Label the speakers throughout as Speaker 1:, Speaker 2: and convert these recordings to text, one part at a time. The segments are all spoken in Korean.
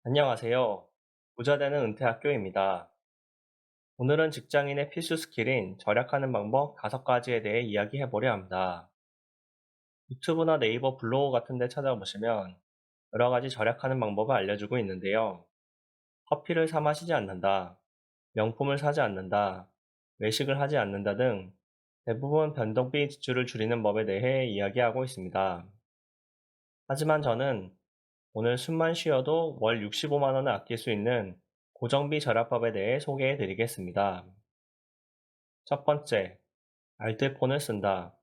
Speaker 1: 안녕하세요. 부자되는 은퇴학교입니다. 오늘은 직장인의 필수 스킬인 절약하는 방법 5가지에 대해 이야기해보려 합니다. 유튜브나 네이버 블로그 같은 데 찾아보시면 여러 가지 절약하는 방법을 알려주고 있는데요. 커피를 사 마시지 않는다, 명품을 사지 않는다, 외식을 하지 않는다 등 대부분 변동비 지출을 줄이는 법에 대해 이야기하고 있습니다. 하지만 저는 오늘 숨만 쉬어도 월 65만 원을 아낄 수 있는 고정비 절약법에 대해 소개해 드리겠습니다. 첫 번째, 알뜰폰을 쓴다.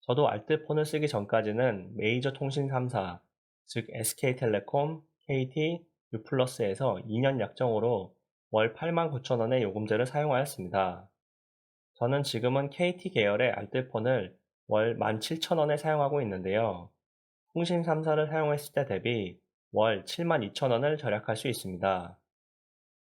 Speaker 1: 저도 알뜰폰을 쓰기 전까지는 메이저 통신 3사, 즉 SK텔레콤, KT, 유플러스에서 2년 약정으로 월 8만 9천 원의 요금제를 사용하였습니다. 저는 지금은 KT 계열의 알뜰폰을 월 17,000원에 사용하고 있는데요. 통신 3사를 사용했을 때 대비 월 7만 2천 원을 절약할 수 있습니다.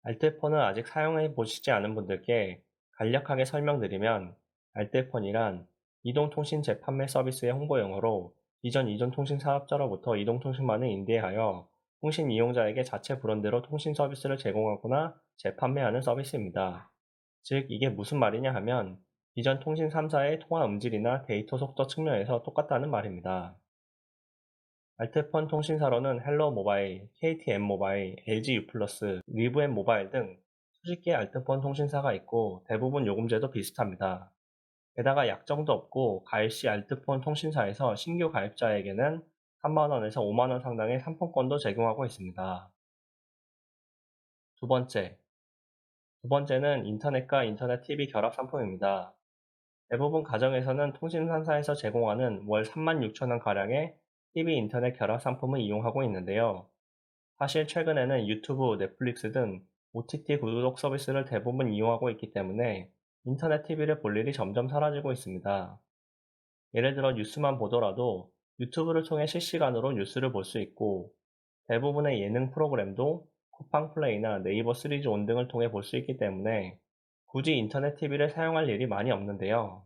Speaker 1: 알뜰폰을 아직 사용해 보시지 않은 분들께 간략하게 설명드리면 알뜰폰이란 이동통신 재판매 서비스의 홍보용어로 이전 이동통신 사업자로부터 이동통신망을 인대하여 통신 이용자에게 자체 브랜드로 통신 서비스를 제공하거나 재판매하는 서비스입니다. 즉 이게 무슨 말이냐 하면 이전 통신 3사의 통화 음질이나 데이터 속도 측면에서 똑같다는 말입니다. 알뜰폰 통신사로는 헬로 모바일, KTM 모바일, LG U+, 리브엠 모바일 등 수십 개의 알뜰폰 통신사가 있고 대부분 요금제도 비슷합니다. 게다가 약정도 없고 가입시 알뜰폰 통신사에서 신규 가입자에게는 3만 원에서 5만 원 상당의 상품권도 제공하고 있습니다. 두 번째. 두 번째는 인터넷과 인터넷 TV 결합 상품입니다. 대부분 가정에서는 통신사에서 제공하는 월 3만 6천 원 가량의 TV 인터넷 결합 상품을 이용하고 있는데요. 사실 최근에는 유튜브, 넷플릭스 등 OTT 구독 서비스를 대부분 이용하고 있기 때문에 인터넷 TV를 볼 일이 점점 사라지고 있습니다. 예를 들어 뉴스만 보더라도 유튜브를 통해 실시간으로 뉴스를 볼 수 있고 대부분의 예능 프로그램도 쿠팡 플레이나 네이버 시리즈 온 등을 통해 볼 수 있기 때문에 굳이 인터넷 TV를 사용할 일이 많이 없는데요.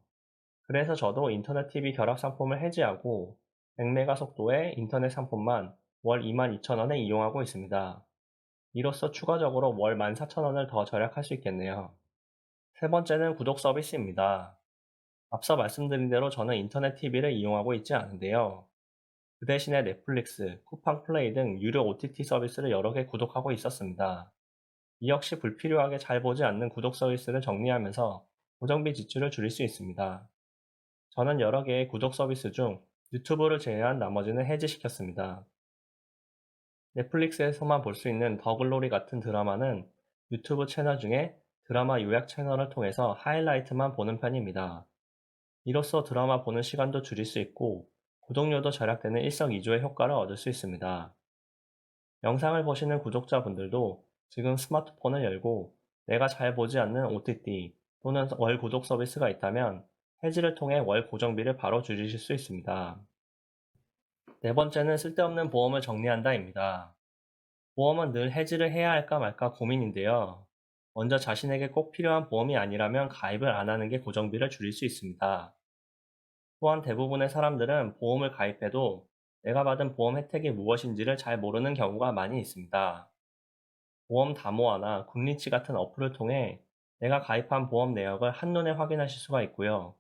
Speaker 1: 그래서 저도 인터넷 TV 결합 상품을 해지하고 100메가 속도의 인터넷 상품만 월 22,000원에 이용하고 있습니다. 이로써 추가적으로 월 14,000원을 더 절약할 수 있겠네요. 세 번째는 구독 서비스입니다. 앞서 말씀드린 대로 저는 인터넷 TV를 이용하고 있지 않은데요. 그 대신에 넷플릭스, 쿠팡 플레이 등 유료 OTT 서비스를 여러 개 구독하고 있었습니다. 이 역시 불필요하게 잘 보지 않는 구독 서비스를 정리하면서 고정비 지출을 줄일 수 있습니다. 저는 여러 개의 구독 서비스 중 유튜브를 제외한 나머지는 해지시켰습니다. 넷플릭스에서만 볼 수 있는 더글로리 같은 드라마는 유튜브 채널 중에 드라마 요약 채널을 통해서 하이라이트만 보는 편입니다. 이로써 드라마 보는 시간도 줄일 수 있고 구독료도 절약되는 일석이조의 효과를 얻을 수 있습니다. 영상을 보시는 구독자분들도 지금 스마트폰을 열고 내가 잘 보지 않는 OTT 또는 월 구독 서비스가 있다면 해지를 통해 월 고정비를 바로 줄이실 수 있습니다. 네 번째는 쓸데없는 보험을 정리한다입니다. 보험은 늘 해지를 해야 할까 말까 고민인데요. 먼저 자신에게 꼭 필요한 보험이 아니라면 가입을 안 하는 게 고정비를 줄일 수 있습니다. 또한 대부분의 사람들은 보험을 가입해도 내가 받은 보험 혜택이 무엇인지를 잘 모르는 경우가 많이 있습니다. 보험 다모아나 굿리치 같은 어플을 통해 내가 가입한 보험 내역을 한눈에 확인하실 수가 있고요.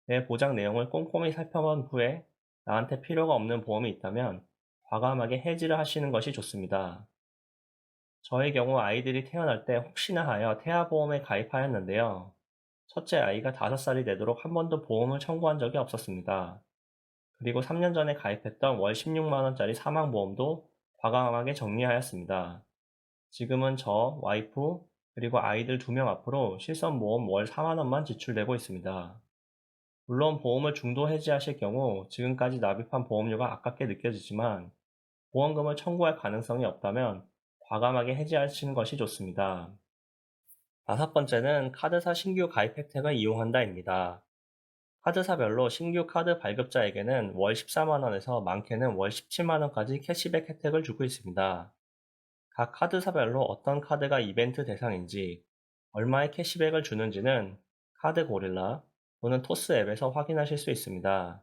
Speaker 1: 내 보장 내용을 꼼꼼히 살펴본 후에 나한테 필요가 없는 보험이 있다면 과감하게 해지를 하시는 것이 좋습니다. 저의 경우 아이들이 태어날 때 혹시나 하여 태아보험에 가입하였는데요. 첫째 아이가 5살이 되도록 한 번도 보험을 청구한 적이 없었습니다. 그리고 3년 전에 가입했던 월 16만 원짜리 사망보험도 과감하게 정리하였습니다. 지금은 저, 와이프, 그리고 아이들 2명 앞으로 실손보험 월 4만 원만 지출되고 있습니다. 물론 보험을 중도 해지하실 경우 지금까지 납입한 보험료가 아깝게 느껴지지만 보험금을 청구할 가능성이 없다면 과감하게 해지하시는 것이 좋습니다. 다섯 번째는 카드사 신규 가입 혜택을 이용한다입니다. 카드사별로 신규 카드 발급자에게는 월 14만 원에서 많게는 월 17만 원까지 캐시백 혜택을 주고 있습니다. 각 카드사별로 어떤 카드가 이벤트 대상인지, 얼마의 캐시백을 주는지는 카드 고릴라 또는 토스 앱에서 확인하실 수 있습니다.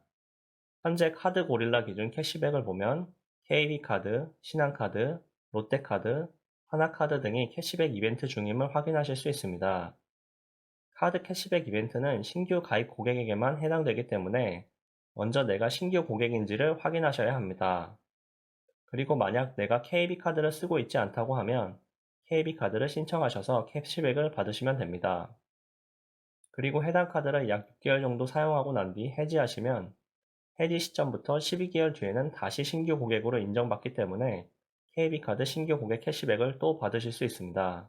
Speaker 1: 현재 카드 고릴라 기준 캐시백을 보면 KB카드, 신한카드, 롯데카드, 하나카드 등이 캐시백 이벤트 중임을 확인하실 수 있습니다. 카드 캐시백 이벤트는 신규 가입 고객에게만 해당되기 때문에 먼저 내가 신규 고객인지를 확인하셔야 합니다. 그리고 만약 내가 KB카드를 쓰고 있지 않다고 하면 KB카드를 신청하셔서 캐시백을 받으시면 됩니다. 그리고 해당 카드를 약 6개월 정도 사용하고 난 뒤 해지하시면 해지 시점부터 12개월 뒤에는 다시 신규 고객으로 인정받기 때문에 KB카드 신규 고객 캐시백을 또 받으실 수 있습니다.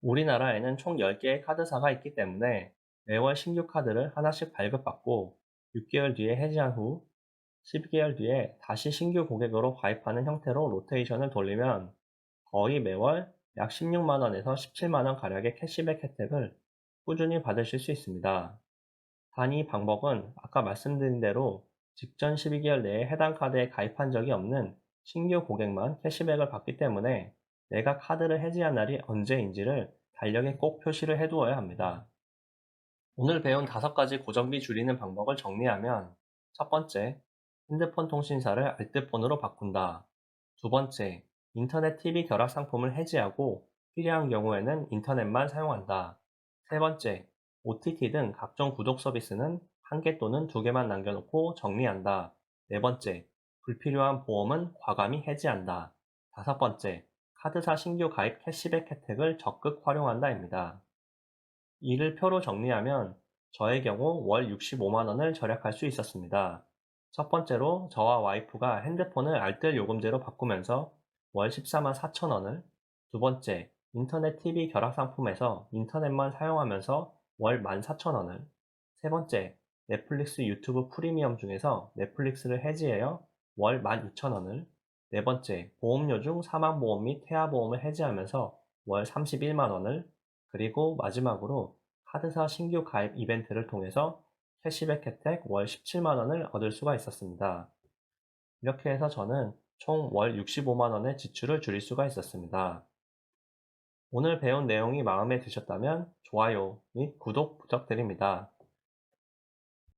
Speaker 1: 우리나라에는 총 10개의 카드사가 있기 때문에 매월 신규 카드를 하나씩 발급받고 6개월 뒤에 해지한 후 12개월 뒤에 다시 신규 고객으로 가입하는 형태로 로테이션을 돌리면 거의 매월 약 16만 원에서 17만 원 가량의 캐시백 혜택을 꾸준히 받으실 수 있습니다. 단 이 방법은 아까 말씀드린 대로 직전 12개월 내에 해당 카드에 가입한 적이 없는 신규 고객만 캐시백을 받기 때문에 내가 카드를 해지한 날이 언제인지를 달력에 꼭 표시를 해두어야 합니다. 오늘 배운 5가지 고정비 줄이는 방법을 정리하면 첫 번째, 핸드폰 통신사를 알뜰폰으로 바꾼다. 두 번째, 인터넷 TV 결합 상품을 해지하고 필요한 경우에는 인터넷만 사용한다. 세 번째, OTT 등 각종 구독 서비스는 1개 또는 2개만 남겨놓고 정리한다. 네 번째, 불필요한 보험은 과감히 해지한다. 다섯 번째, 카드사 신규 가입 캐시백 혜택을 적극 활용한다입니다. 이를 표로 정리하면 저의 경우 월 65만 원을 절약할 수 있었습니다. 첫 번째로 저와 와이프가 핸드폰을 알뜰 요금제로 바꾸면서 월 14만 4천 원을, 두 번째, 인터넷 TV 결합 상품에서 인터넷만 사용하면서 월 14,000원을, 세 번째, 넷플릭스 유튜브 프리미엄 중에서 넷플릭스를 해지하여 월 12,000원을, 네 번째, 보험료 중 사망보험 및 태아보험을 해지하면서 월 31만 원을, 그리고 마지막으로 카드사 신규 가입 이벤트를 통해서 캐시백 혜택 월 17만 원을 얻을 수가 있었습니다. 이렇게 해서 저는 총 월 65만 원의 지출을 줄일 수가 있었습니다. 오늘 배운 내용이 마음에 드셨다면 좋아요 및 구독 부탁드립니다.